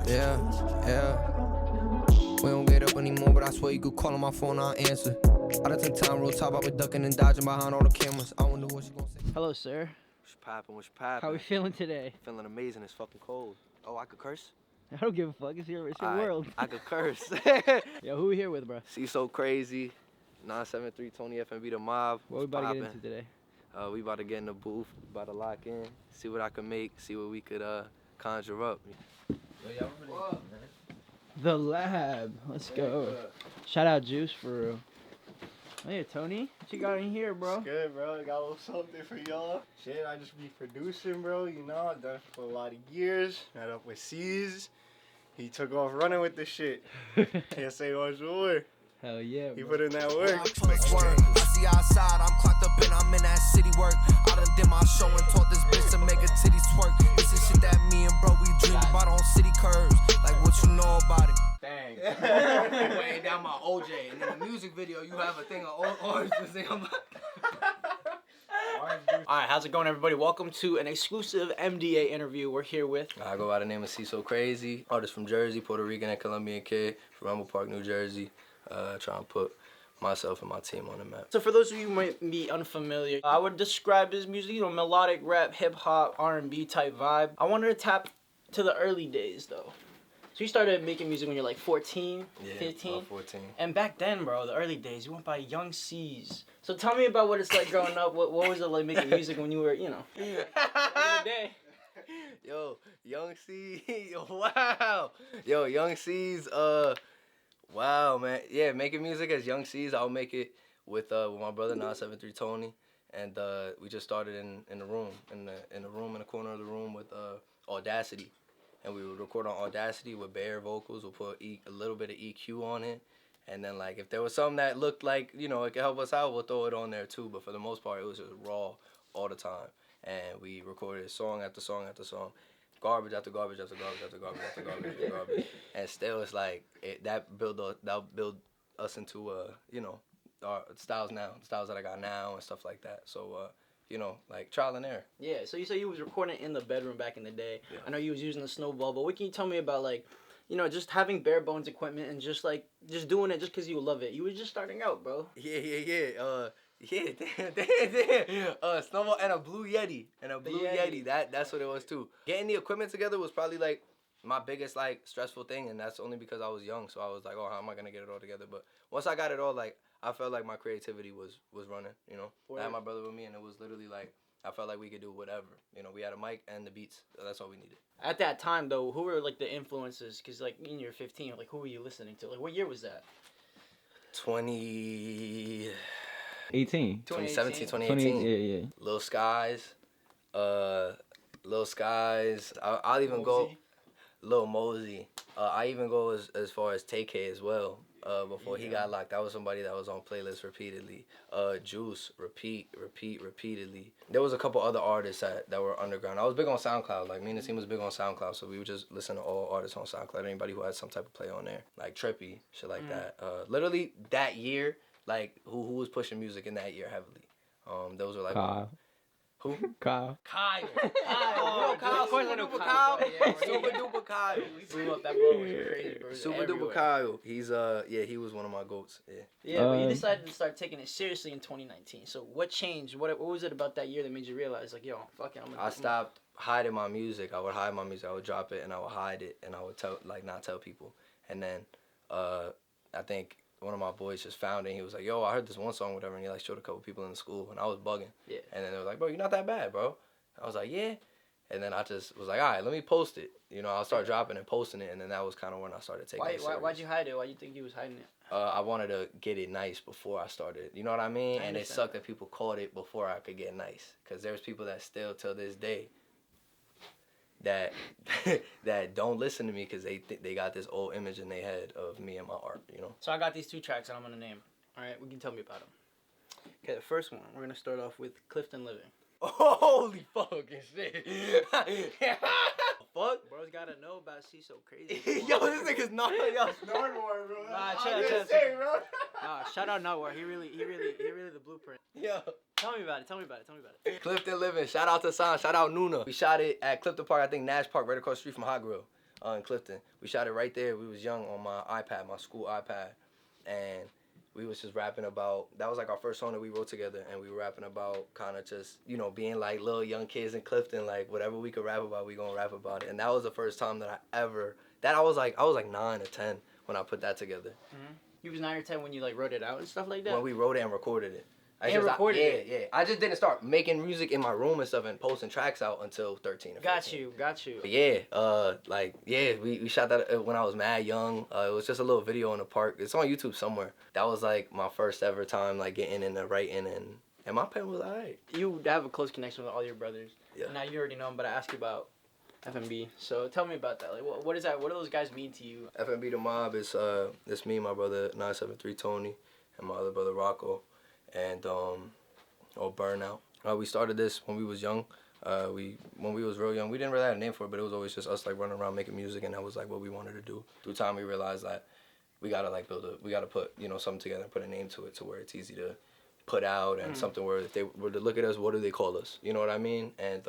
Yeah. We don't get up anymore, but I swear you could call on my phone, I'll answer. Out of time, real top, I've been ducking and dodging behind all the cameras. I wonder what she gonna say. Hello, sir. What's poppin', what's poppin'? How we feeling today? Feeling amazing, it's fucking cold. Oh, I could curse? I don't give a fuck, it's your world. I could curse. Yo, who we here with, bro? Ceez So Crazy, 973 Tony FMB the mob. What we about to get into today? We about to get in the booth, about to lock in, see what I can make, see what we could conjure up. The lab, let's go. Shout out Juice for real. Hey, Tony, what you got in here, bro? It's good, bro. I got a little something for y'all. Shit, I just be producing, bro. You know, I've done it for a lot of years. Met up with Ceez. He took off running with this shit. Can't say much more. Hell yeah, He bro. put in that work. I see outside, I'm clocked up and I'm in that city work. I done did my show and taught this bitch to make her titties twerk. This is shit that me and bro, we dream about on city curves. Like what you know about it. Dang. Weighing down my OJ, and in the music video, you have a thing of orange juice. Alright, how's it going, everybody? Welcome to an exclusive MDA interview. We're here with... I go by the name of Ceez So Crazy, artist from Jersey, Puerto Rican and Colombian kid from Rumble Park, New Jersey. Trying to put myself and my team on the map. So for those of you who might be unfamiliar, I would describe his music, you know, melodic rap, hip-hop, R&B type vibe. I wanted to tap to the early days, though. So you started making music when you're like 14, 15? 14. And back then, bro, the early days, you went by Young Ceez. So tell me about what it's like growing up. What was it like making music when you were, you know, in the day? Yo, Young Ceez, wow. Yo, Young Ceez, wow, man. Yeah, making music as Young Ceez, I'll make it with my brother 973 Tony, and we just started in the room, in the corner of the room with Audacity, and we would record on Audacity with bare vocals. We'll put a little bit of EQ on it, and then like if there was something that looked like, you know, it could help us out, we'll throw it on there too. But for the most part, it was just raw all the time, and we recorded song after song after song. Garbage after garbage after garbage after garbage after garbage after garbage, and still it's like that'll build us into you know, our styles that I got now and stuff like that. So you know, like trial and error. Yeah. So you said you was recording in the bedroom back in the day. Yeah. I know you was using the Snowball, but what can you tell me about, like, you know, just having bare bones equipment and just doing it just because you love it? You was just starting out, bro. Yeah. Yeah, damn. Snowball and a Blue Yeti. Yeti. That's what it was too. Getting the equipment together was probably like my biggest like stressful thing, and that's only because I was young. So I was like, oh, how am I gonna get it all together? But once I got it all, like I felt like my creativity was running. You know, I had my brother with me, and it was literally like I felt like we could do whatever. You know, we had a mic and the beats. So that's all we needed. At that time, though, who were like the influences? Because like when you're 15, like who were you listening to? Like what year was that? 2017, 2018. 2018. Yeah. Lil Skies. I'll even go Lil Mosey. I even go as far as Tay-K as well. Before he got locked, that was somebody that was on playlists repeatedly. Juice, repeatedly. There was a couple other artists that were underground. I was big on SoundCloud. Like me and the team was big on SoundCloud, so we would just listen to all artists on SoundCloud. Anybody who had some type of play on there, like Trippy, shit like that. Literally that year, like who was pushing music in that year heavily. Those were like Kyle. Who? Kyle. Kyle. Oh, Kyle. of course I know Super Kyle. Kyle. Yeah, Super duper Kyle. We blew up that blow was crazy, bro. Super duper Kyle. He's he was one of my goats. Yeah, but you decided to start taking it seriously in 2019. So what changed? What was it about that year that made you realize, like, yo, fuck it, I stopped hiding my music. I would hide my music. I would drop it and I would hide it and I would not tell people. And then I think one of my boys just found it and he was like, yo, I heard this one song, whatever, and he like showed a couple people in the school and I was bugging. Yeah. And then they were like, bro, you're not that bad, bro. I was like, yeah. And then I just was like, all right, let me post it. You know, I'll start dropping and posting it, and then that was kind of when I started taking it serious. Why'd you hide it? Why'd you think you was hiding it? I wanted to get it nice before I started. You know what I mean? And it sucked that people caught it before I could get nice. Because there's people that still, till this day, that don't listen to me because they got this old image in their head of me and my art, you know? So I got these 2 tracks that I'm going to name. All right, we can tell me about them. Okay, the first one, we're going to start off with Clifton Living. Holy fucking shit. Fuck? Bro's got to know about Ceez So Crazy. Yo, this nigga's not. Yo, Nardwar, bro. Nah, chill. Nah, shout out Nardwar. He really the blueprint. Yo. Tell me about it. Clifton Living. Shout out to San. Shout out Nuna. We shot it at Clifton Park, I think Nash Park, right across the street from Hot Grill. in Clifton. We shot it right there. We was young on my iPad, my school iPad, and we was just rapping about, that was like our first song that we wrote together, and we were rapping about kind of just, you know, being like little young kids in Clifton, like whatever we could rap about, we gonna rap about it. And that was the first time that I was like 9 or 10 when I put that together. Mm-hmm. You was 9 or 10 when you like wrote it out and stuff like that? When we wrote it and recorded it. Recorded it? Yeah. I just didn't start making music in my room and stuff and posting tracks out until 13 or 14. Got you. But yeah, we shot that when I was mad young. It was just a little video in the park. It's on YouTube somewhere. That was like my first ever time like getting into writing, and my pen was alright. You have a close connection with all your brothers. Yeah. Now you already know them, but I asked you about FMB. So tell me about that. Like, what is that? What do those guys mean to you? FMB the Mob is it's me, my brother 973 Tony, and my other brother Rocco, and Burnout. We started this when we was young. When we was real young, we didn't really have a name for it, but it was always just us like running around making music, and that was like what we wanted to do. Through time, we realized that we gotta like we gotta put, you know, something together and put a name to it to where it's easy to put out, and something where if they were to look at us, what do they call us? You know what I mean? And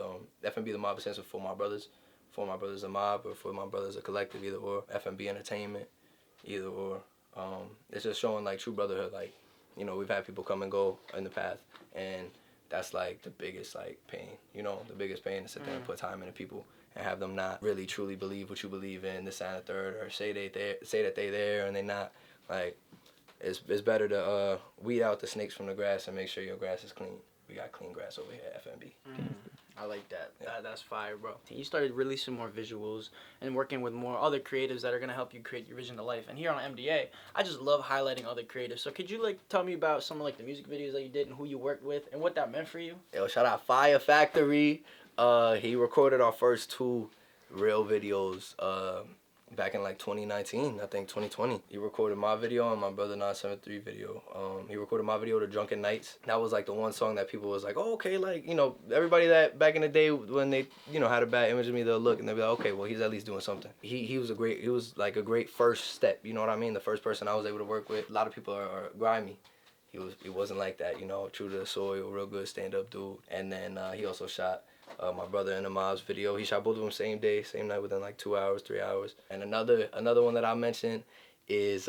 FMB the Mob stands for my brothers. For my brothers a mob, or for my brothers a collective, either or. FMB Entertainment, either or. It's just showing like true brotherhood. Like, you know, we've had people come and go in the path, and that's like the biggest like pain. You know, the biggest pain is sit there and put time into people and have them not really truly believe what you believe in, this and the third, or say that they there and they not. Like, it's better to weed out the snakes from the grass and make sure your grass is clean. We got clean grass over here at FMB. I like that. Yeah. That's fire, bro. You started releasing more visuals and working with more other creatives that are going to help you create your vision to life. And here on MDA, I just love highlighting other creatives. So could you like tell me about some of like the music videos that you did and who you worked with and what that meant for you? Yo, shout out Fire Factory. He recorded our first 2 real videos back in like 2019, I think 2020. He recorded my video and my brother 973 video. He recorded my video, The Drunken Nights. That was like the one song that people was like, oh, okay, like, you know, everybody that back in the day when they, you know, had a bad image of me, they'll look and they'll be like, okay, well, he's at least doing something. He was like a great first step, you know what I mean? The first person I was able to work with. A lot of people are grimy. He wasn't like that, you know, true to the soil, real good stand-up dude. And then he also shot my brother in the Mob's video. He shot both of them same day, same night, within like 2 hours, 3 hours. And another one that I mentioned is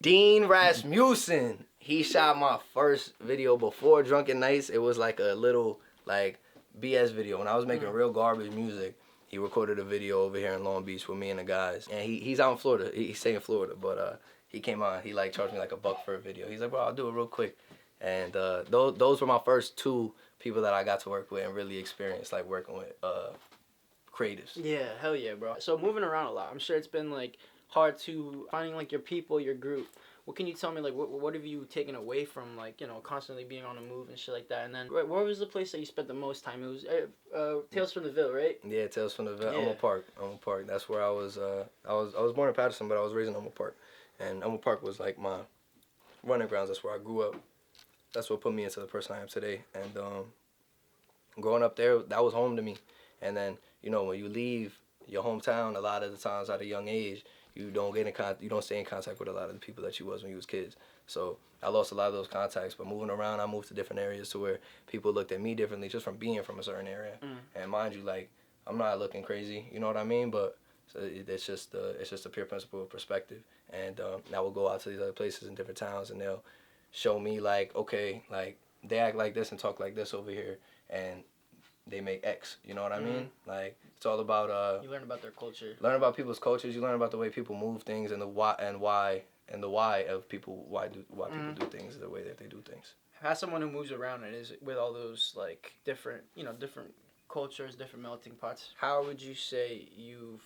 Dean Rasmussen. He shot my first video before Drunken Nights. It was like a little like BS video. When I was making real garbage music, he recorded a video over here in Long Beach with me and the guys. And he's out in Florida. He's staying in Florida, but he came on. He like charged me like $1 for a video. He's like, bro, I'll do it real quick. And those were my first 2 people that I got to work with and really experience like working with creatives. Yeah, hell yeah, bro. So moving around a lot, I'm sure it's been like hard to finding like your people, your group. What can you tell me, like, what have you taken away from, like, you know, constantly being on the move and shit like that? And then, where was the place that you spent the most time? It was Tales from the Ville, right? Yeah, Tales from the Ville. Yeah. Elmo Park. That's where I was born in Patterson, but I was raised in Elmo Park. And Elmo Park was like my running grounds. That's where I grew up. That's what put me into the person I am today. And growing up there, that was home to me. And then, you know, when you leave your hometown, a lot of the times at a young age, you don't stay in contact with a lot of the people that you was when you was kids. So I lost a lot of those contacts. But moving around, I moved to different areas to where people looked at me differently just from being from a certain area. And mind you, like, I'm not looking crazy, you know what I mean? But so it's just a pure principle of perspective. And I will go out to these other places in different towns, and they'll show me like, okay, like they act like this and talk like this over here, and they make X. You know what I mean? Like, it's all about you learn about their culture. Learn about people's cultures. You learn about the way people move things and the why of people why people do things the way that they do things. As someone who moves around and is with all those like different cultures, different melting pots, how would you say you've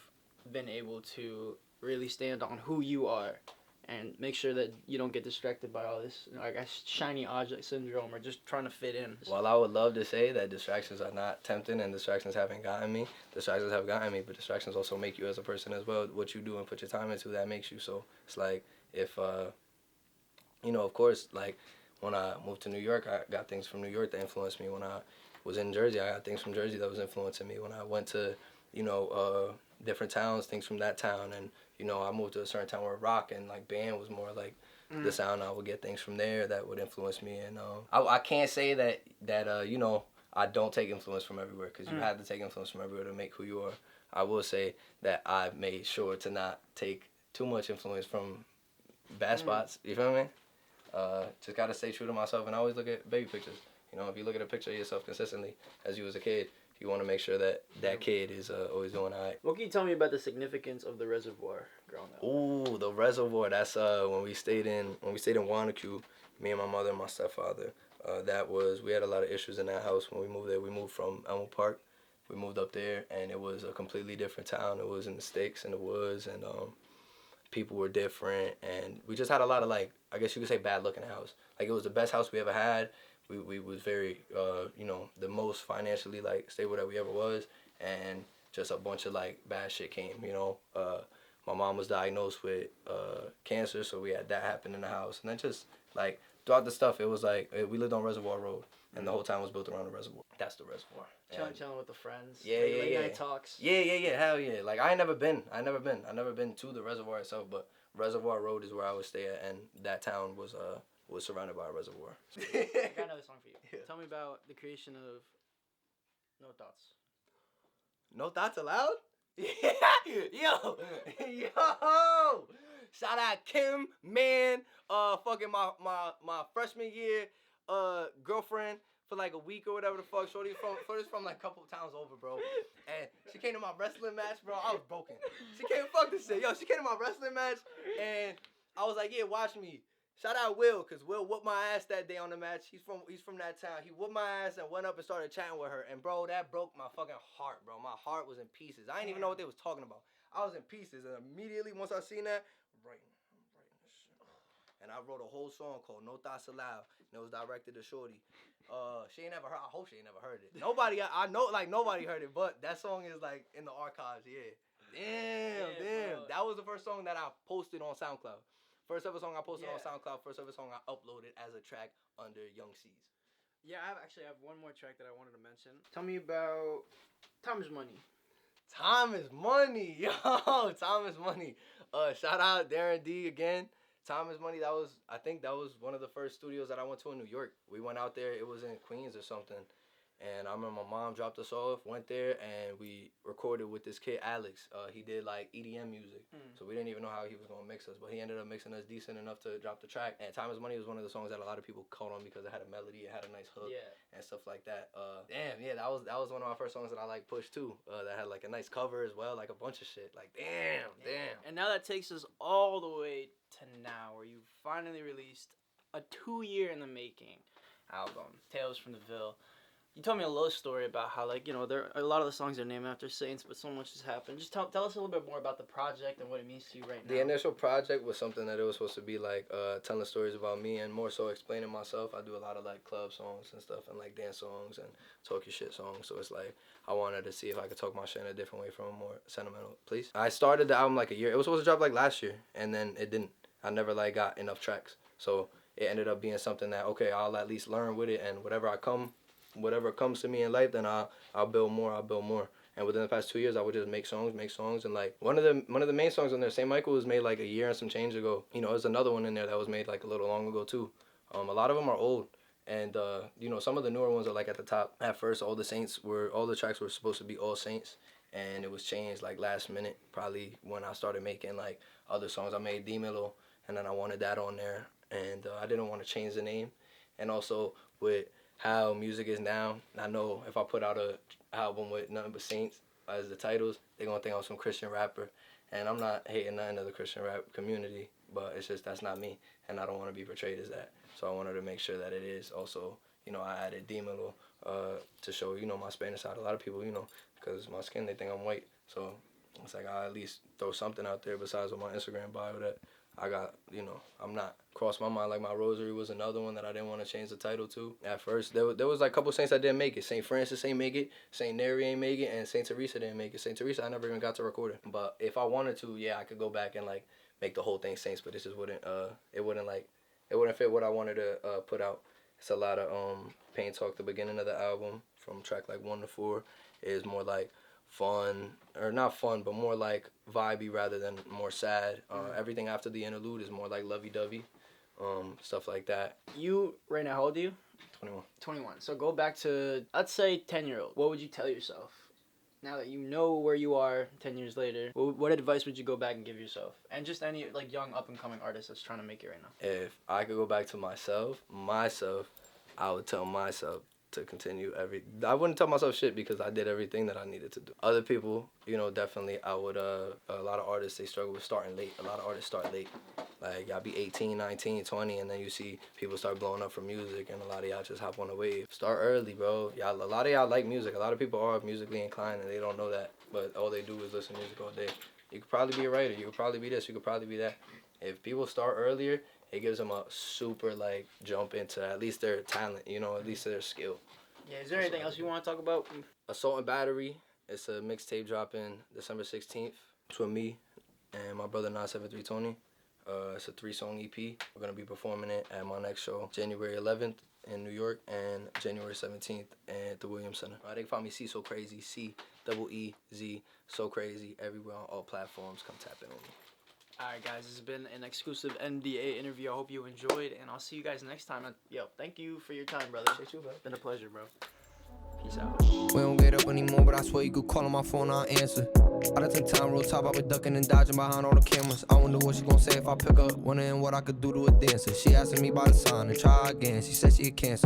been able to really stand on who you are and make sure that you don't get distracted by all this, I guess, shiny object syndrome or just trying to fit in? Well, I would love to say that distractions are not tempting and distractions haven't gotten me. Distractions have gotten me, but distractions also make you as a person as well. What you do and put your time into, that makes you. So it's like if, of course, like when I moved to New York, I got things from New York that influenced me. When I was in Jersey, I got things from Jersey that was influencing me. When I went to, different towns, things from that town, and I moved to a certain town where rock and like band was more like the sound. I would get things from there that would influence me, and I can't say that I don't take influence from everywhere, because you have to take influence from everywhere to make who you are. I will say that I made sure to not take too much influence from bad spots. You feel me? Just gotta stay true to myself, and I always look at baby pictures. You know, if you look at a picture of yourself consistently as you was a kid, you want to make sure that that kid is always doing all right. What can you tell me about the significance of the Reservoir growing up? Ooh, the Reservoir. That's when we stayed in Wanacue. Me and my mother and my stepfather. We had a lot of issues in that house when we moved there. We moved from Elmwood Park. We moved up there, and it was a completely different town. It was in the sticks, in the woods, and people were different, and we just had a lot of, like, I guess you could say, bad luck in the house. Like, it was the best house we ever had. We was very, the most financially, like, stable that we ever was, and just a bunch of, like, bad shit came, My mom was diagnosed with cancer, so we had that happen in the house, and then just, like, throughout the stuff, it was like, we lived on Reservoir Road, and the whole town was built around the reservoir. That's the reservoir. Chilling with the friends. Yeah, late yeah. night talks. Yeah, hell yeah. Like, I never been to the reservoir itself, but Reservoir Road is where I would stay at, and that town was surrounded by a reservoir. I got another song for you. Yeah. Tell me about the creation of No Thoughts. No Thoughts Allowed? Yeah, yo. Shout out Kim, man, fucking my freshman year girlfriend for like a week or whatever the fuck. Shorty's from like a couple towns over, bro. And she came to my wrestling match, bro. I was broken. She came, fuck this shit. Yo, she came to my wrestling match, and I was like, yeah, watch me. Shout out Will, cause Will whooped my ass that day on the match. He's from that town. He whooped my ass and went up and started chatting with her. And bro, that broke my fucking heart, bro. My heart was in pieces. I didn't even know what they was talking about. I was in pieces, and immediately once I seen that, I'm writing this shit. And I wrote a whole song called No Thoughts Allowed, and it was directed to Shorty. She ain't never heard. I hope she ain't never heard it. Nobody, I know, like nobody heard it, but that song is like in the archives. Yeah. Damn. Bro. That was the first song that I posted on SoundCloud. First ever song I posted on SoundCloud. First ever song I uploaded as a track under Young Ceez. Yeah, I have one more track that I wanted to mention. Tell me about Time Is Money. Time is money, yo. Time is money. Shout out Darren D again. Time is Money. I think that was one of the first studios that I went to in New York. We went out there. It was in Queens or something. And I remember my mom dropped us off, went there, and we recorded with this kid, Alex. He did, like, EDM music. So we didn't even know how he was going to mix us. But he ended up mixing us decent enough to drop the track. And Time is Money was one of the songs that a lot of people caught on because it had a melody, it had a nice hook, and stuff like that. That was one of my first songs that I, like, pushed, too. That had, like, a nice cover as well, like a bunch of shit. Like, damn. And now that takes us all the way to now, where you finally released a 2-year in the making album, Tales from the Ville. You told me a little story about how, like, there a lot of the songs are named after saints, but so much has happened. Just tell us a little bit more about the project and what it means to you right now. The initial project was something that it was supposed to be, like, telling stories about me and more so explaining myself. I do a lot of, like, club songs and stuff and, like, dance songs and talk your shit songs. So it's, like, I wanted to see if I could talk my shit in a different way from a more sentimental place. I started the album, like, a year. It was supposed to drop, like, last year, and then it didn't. I never, like, got enough tracks. So it ended up being something that, okay, I'll at least learn with it, and whatever comes to me in life, then I'll build more. And within the past 2 years, I would just make songs, and like one of the main songs on there, St. Michael, was made like a year and some change ago. There's another one in there that was made like a little long ago too. A lot of them are old, and some of the newer ones are like at the top. At first, all the tracks were supposed to be all saints, and it was changed like last minute, probably when I started making like other songs. I made Dímelo, and then I wanted that on there, and I didn't want to change the name, and also with how music is now, I know if I put out a album with nothing but saints as the titles, they're gonna think I'm some Christian rapper, and I'm not hating nothing of the Christian rap community, but it's just that's not me, and I don't want to be portrayed as that. So I wanted to make sure that it is also, I added Dímelo to show, my Spanish side. A lot of people, because my skin, they think I'm white, so it's like I at least throw something out there besides with my Instagram bio that I got, I'm not crossed my mind. Like my Rosary was another one that I didn't want to change the title to. At first, there was like a couple saints that didn't make it. St. Francis ain't make it, St. Neri ain't make it, and St. Teresa didn't make it. St. Teresa, I never even got to record it. But if I wanted to, I could go back and like make the whole thing saints, but this just wouldn't, it wouldn't fit what I wanted to put out. It's a lot of pain talk. The beginning of the album, from track like 1 to 4, is more like fun, or not fun, but more like vibey rather than more sad. Everything after the interlude is more like lovey-dovey, stuff like that. You, right now, how old are you? 21. 21. So go back to, let's say, 10-year-old. What would you tell yourself now that you know where you are 10 years later, what advice would you go back and give yourself? And just any like young up and coming artist that's trying to make it right now. If I could go back to myself, I would tell myself to continue I wouldn't tell myself shit because I did everything that I needed to do. Other people, you know, definitely I would, a lot of artists, they struggle with starting late. A lot of artists start late. Like, y'all be 18, 19, 20, and then you see people start blowing up for music, and a lot of y'all just hop on the wave. Start early, bro. A lot of y'all like music. A lot of people are musically inclined, and they don't know that, but all they do is listen to music all day. You could probably be a writer. You could probably be this. You could probably be that. If people start earlier, it gives them a super, like, jump into at least their talent, you know, at least their skill. Yeah, is there anything else you want to talk about? Assault and Battery. It's a mixtape dropping December 16th. It's with me and my brother 973 Tony. It's a 3-song EP. We're going to be performing it at my next show, January 11th in New York and January 17th at the Williams Center. They can find me Ceez So Crazy, CEEZ, So Crazy, everywhere on all platforms. Come tap in with me. Alright guys, this has been an exclusive MDA interview. I hope you enjoyed, and I'll see you guys next time. Yo, thank you for your time, brother. Appreciate you, bro. Been a pleasure, bro. Peace out. We don't get up anymore, but I swear you could call on my phone, I'll answer. Out of time, real top, I've been ducking and dodging behind all the cameras. I wonder what she gon' say if I pick up, wondering what I could do to a dancer. She asking me about a sign and try again, she said she a cancer.